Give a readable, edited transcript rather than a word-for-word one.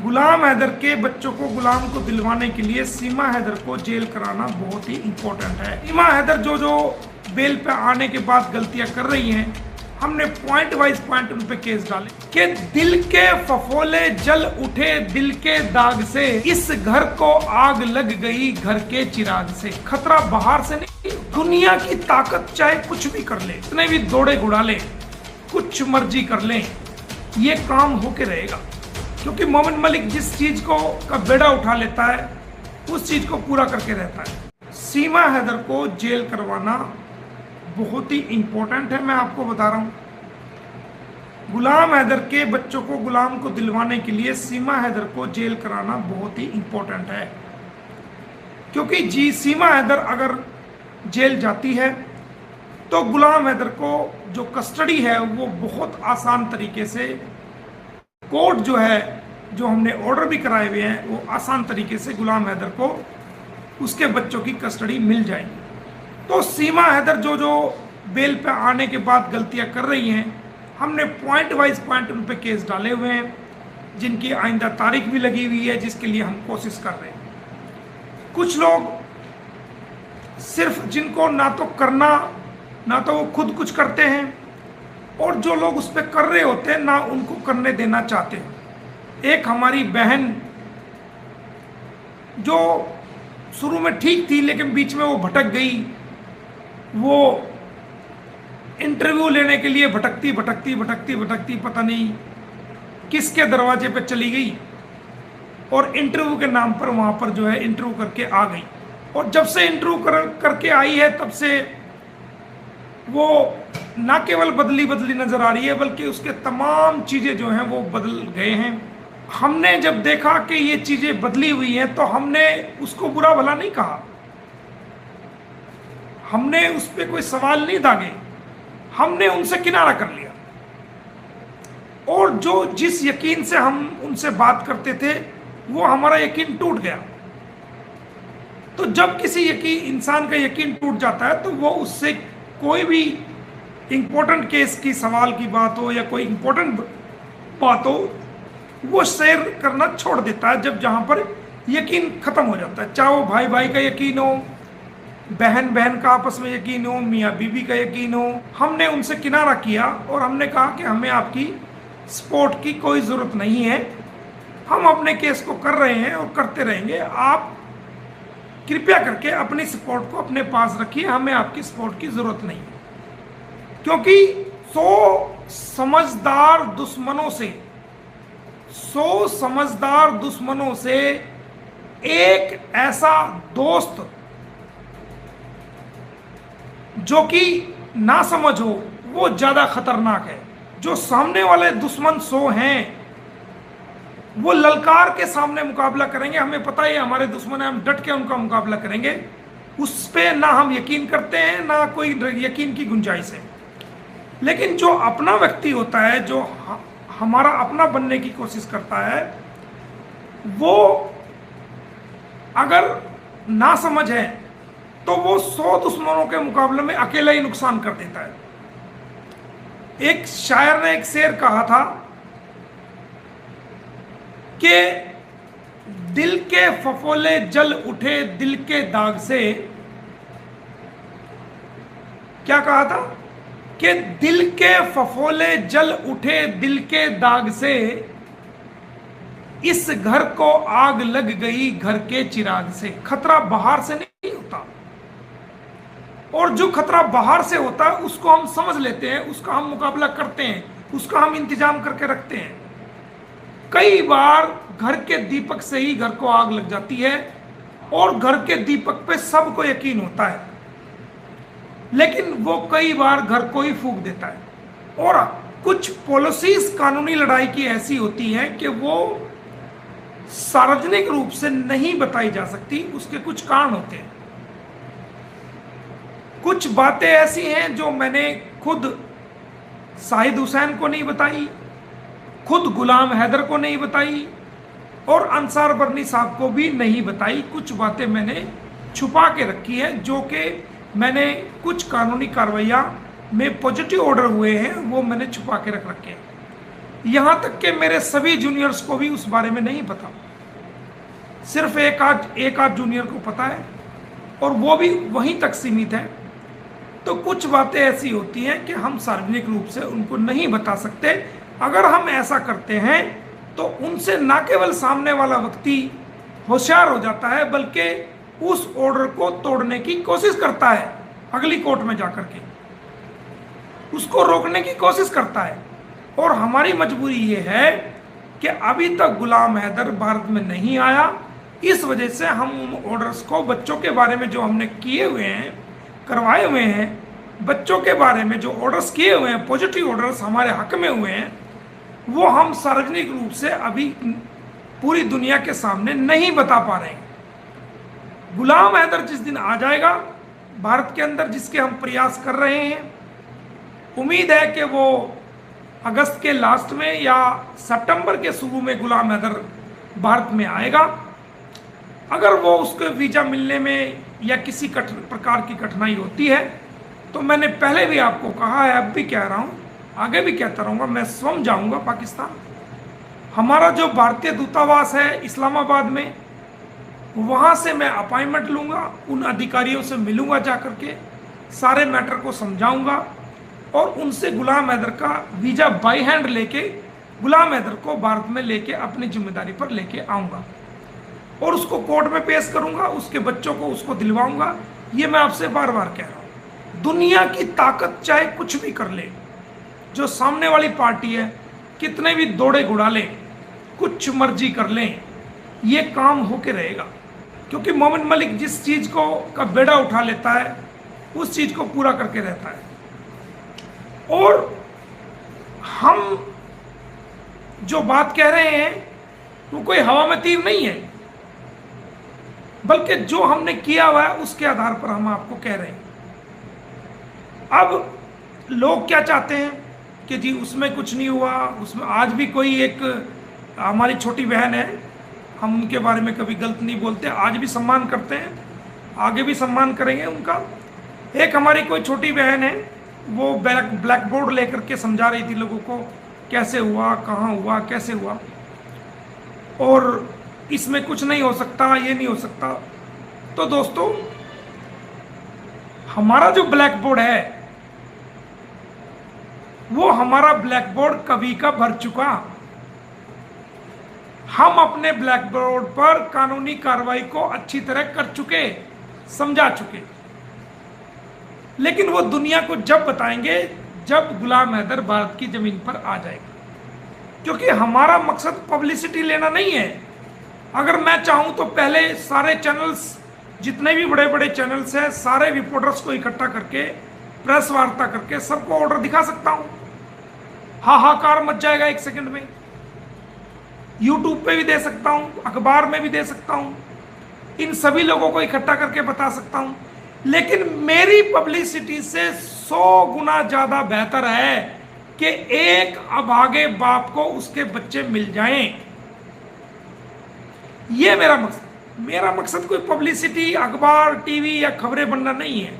गुलाम हैदर के बच्चों को गुलाम को दिलवाने के लिए सीमा हैदर को जेल कराना बहुत ही इंपॉर्टेंट है। सीमा हैदर जो बेल पे आने के बाद गलतियां कर रही हैं, हमने पॉइंट वाइज पॉइंट उन पे केस डाले कि दिल के फफोले जल उठे दिल के दाग से, इस घर को आग लग गई घर के चिराग से। खतरा बाहर से नहीं, दुनिया की ताकत चाहे कुछ भी कर ले, इतने भी दौड़े घुड़ा ले, कुछ मर्जी कर ले, ये काम होके रहेगा। क्योंकि मोमिन मलिक जिस चीज को का बेड़ा उठा लेता है उस चीज को पूरा करके रहता है। सीमा हैदर को जेल करवाना बहुत ही इंपॉर्टेंट है। मैं आपको बता रहा हूं, गुलाम हैदर के बच्चों को गुलाम को दिलवाने के लिए सीमा हैदर को जेल कराना बहुत ही इंपॉर्टेंट है। क्योंकि सीमा हैदर अगर जेल जाती है तो गुलाम हैदर को जो कस्टडी है वो बहुत आसान तरीके से, कोर्ट जो है, जो हमने ऑर्डर भी कराए हुए हैं, वो आसान तरीके से गुलाम हैदर को उसके बच्चों की कस्टडी मिल जाएगी। तो सीमा हैदर जो बेल पे आने के बाद गलतियां कर रही हैं, हमने पॉइंट वाइज पॉइंट उन पे केस डाले हुए हैं, जिनकी आइंदा तारीख भी लगी हुई है, जिसके लिए हम कोशिश कर रहे हैं। कुछ लोग सिर्फ जिनको ना तो करना, ना तो वो खुद कुछ करते हैं, और जो लोग उस पर कर रहे होते हैं ना उनको करने देना चाहते हैं। एक हमारी बहन जो शुरू में ठीक थी लेकिन बीच में वो भटक गई, वो इंटरव्यू लेने के लिए भटकती पता नहीं किसके दरवाजे पे चली गई, और इंटरव्यू के नाम पर वहां पर जो है इंटरव्यू करके आ गई। और जब से इंटरव्यू करके आई है तब से वो ना केवल बदली नजर आ रही है, बल्कि उसके तमाम चीजें जो हैं वो बदल गए हैं। हमने जब देखा कि ये चीजें बदली हुई हैं तो हमने उसको बुरा भला नहीं कहा, हमने उस पर कोई सवाल नहीं दागे, हमने उनसे किनारा कर लिया। और जो जिस यकीन से हम उनसे बात करते थे वो हमारा यकीन टूट गया। तो जब किसी इंसान का यकीन टूट जाता है तो वो उससे कोई भी इंपॉर्टेंट केस की सवाल की बात हो या कोई इंपॉर्टेंट बात हो, वो शेयर करना छोड़ देता है। जब जहां पर यकीन खत्म हो जाता है, चाहे वो भाई भाई का यकीन हो, बहन बहन का आपस में यकीन हो, मियाँ बीबी का यकीन हो, हमने उनसे किनारा किया और हमने कहा कि हमें आपकी सपोर्ट की कोई ज़रूरत नहीं है, हम अपने केस को कर रहे हैं और करते रहेंगे, आप कृपया करके अपनी सपोर्ट को अपने पास रखिए, हमें आपकी सपोर्ट की ज़रूरत नहीं है। क्योंकि 100 समझदार दुश्मनों से एक ऐसा दोस्त जो कि ना समझ हो वो ज्यादा खतरनाक है। जो सामने वाले दुश्मन 100 हैं वो ललकार के सामने मुकाबला करेंगे, हमें पता है हमारे दुश्मन है, हम डट के उनका मुकाबला करेंगे, उस पे ना हम यकीन करते हैं ना कोई यकीन की गुंजाइश है। लेकिन जो अपना व्यक्ति होता है, जो हमारा अपना बनने की कोशिश करता है, वो अगर ना समझ है तो वो 100 दुश्मनों के मुकाबले में अकेला ही नुकसान कर देता है। एक शायर ने एक शेर कहा था कि दिल के फफोले जल उठे दिल के दाग से, क्या कहा था कि दिल के फफोले जल उठे दिल के दाग से, इस घर को आग लग गई घर के चिराग से। खतरा बाहर से नहीं होता, और जो खतरा बाहर से होता है उसको हम समझ लेते हैं, उसका हम मुकाबला करते हैं, उसका हम इंतजाम करके रखते हैं। कई बार घर के दीपक से ही घर को आग लग जाती है और घर के दीपक पे सबको यकीन होता है, लेकिन वो कई बार घर को ही फूंक देता है। और कुछ पॉलिसीज कानूनी लड़ाई की ऐसी होती हैं कि वो सार्वजनिक रूप से नहीं बताई जा सकती, उसके कुछ कारण होते हैं। कुछ बातें ऐसी हैं जो मैंने खुद शाहिद हुसैन को नहीं बताई, खुद गुलाम हैदर को नहीं बताई, और अंसार बरनी साहब को भी नहीं बताई। कुछ बातें मैंने छुपा के रखी है, जो कि मैंने कुछ कानूनी कार्रवाइयाँ में पॉजिटिव ऑर्डर हुए हैं वो मैंने छुपा के रखे हैं। यहां तक कि मेरे सभी जूनियर्स को भी उस बारे में नहीं पता, सिर्फ एक आध जूनियर को पता है, और वो भी वहीं तक सीमित है। तो कुछ बातें ऐसी होती हैं कि हम सार्वजनिक रूप से उनको नहीं बता सकते। अगर हम ऐसा करते हैं तो उनसे न केवल सामने वाला व्यक्ति होशियार हो जाता है, बल्कि उस ऑर्डर को तोड़ने की कोशिश करता है, अगली कोर्ट में जाकर के उसको रोकने की कोशिश करता है। और हमारी मजबूरी ये है कि अभी तक गुलाम हैदर भारत में नहीं आया, इस वजह से हम उन ऑर्डर्स को, बच्चों के बारे में जो हमने किए हुए हैं, करवाए हुए हैं, बच्चों के बारे में जो ऑर्डर्स किए हुए हैं, पॉजिटिव ऑर्डर्स हमारे हक में हुए हैं, वो हम सार्वजनिक रूप से अभी पूरी दुनिया के सामने नहीं बता पा रहे हैं। गुलाम हैदर जिस दिन आ जाएगा भारत के अंदर, जिसके हम प्रयास कर रहे हैं, उम्मीद है कि वो अगस्त के लास्ट में या सितंबर के शुरू में गुलाम हैदर भारत में आएगा। अगर वो उसके वीज़ा मिलने में या किसी प्रकार की कठिनाई होती है तो मैंने पहले भी आपको कहा है, अब भी कह रहा हूँ, आगे भी कहता रहूँगा, मैं स्वयं जाऊँगा पाकिस्तान। हमारा जो भारतीय दूतावास है इस्लामाबाद में, वहाँ से मैं अपॉइंटमेंट लूँगा, उन अधिकारियों से मिलूँगा, जा कर के सारे मैटर को समझाऊँगा और उनसे गुलाम हैदर का वीज़ा बाई हैंड लेके गुलाम हैदर को भारत में लेके अपनी जिम्मेदारी पर लेके आऊँगा और उसको कोर्ट में पेश करूँगा, उसके बच्चों को उसको दिलवाऊँगा। ये मैं आपसे बार बार कह रहा हूँ। दुनिया की ताकत चाहे कुछ भी कर ले, जो सामने वाली पार्टी है कितने भी दौड़े घुड़ा ले, कुछ मर्जी कर लें, ये काम होके रहेगा। क्योंकि मोमिन मलिक जिस चीज़ को का बेड़ा उठा लेता है उस चीज़ को पूरा करके रहता है। और हम जो बात कह रहे हैं वो कोई हवा में तीर नहीं है, बल्कि जो हमने किया हुआ है उसके आधार पर हम आपको कह रहे हैं। अब लोग क्या चाहते हैं कि जी उसमें कुछ नहीं हुआ, उसमें आज भी कोई एक हमारी छोटी बहन है, हम उनके बारे में कभी गलत नहीं बोलते, आज भी सम्मान करते हैं, आगे भी सम्मान करेंगे उनका। एक हमारी कोई छोटी बहन है, वो ब्लैक बोर्ड लेकर के समझा रही थी लोगों को कैसे हुआ, कहाँ हुआ, कैसे हुआ, और इसमें कुछ नहीं हो सकता, ये नहीं हो सकता। तो दोस्तों, हमारा जो ब्लैक बोर्ड है वो हमारा ब्लैक बोर्ड कभी का भर चुका। हम अपने ब्लैक बोर्ड पर कानूनी कार्रवाई को अच्छी तरह कर चुके, समझा चुके, लेकिन वो दुनिया को जब बताएंगे जब गुलाम हैदर भारत की जमीन पर आ जाएगा। क्योंकि हमारा मकसद पब्लिसिटी लेना नहीं है। अगर मैं चाहूं तो पहले सारे चैनल्स, जितने भी बड़े बड़े चैनल्स हैं, सारे रिपोर्टर्स को इकट्ठा करके प्रेस वार्ता करके सबको ऑर्डर दिखा सकता हूं, हाहाकार मच जाएगा एक सेकंड में। यूट्यूब पे भी दे सकता हूं, अखबार में भी दे सकता हूं, इन सभी लोगों को इकट्ठा करके बता सकता हूं। लेकिन मेरी पब्लिसिटी से 100 गुना ज्यादा बेहतर है कि एक अभागे बाप को उसके बच्चे मिल जाएं। ये मेरा मकसद कोई पब्लिसिटी, अखबार, टीवी या खबरें बनना नहीं है।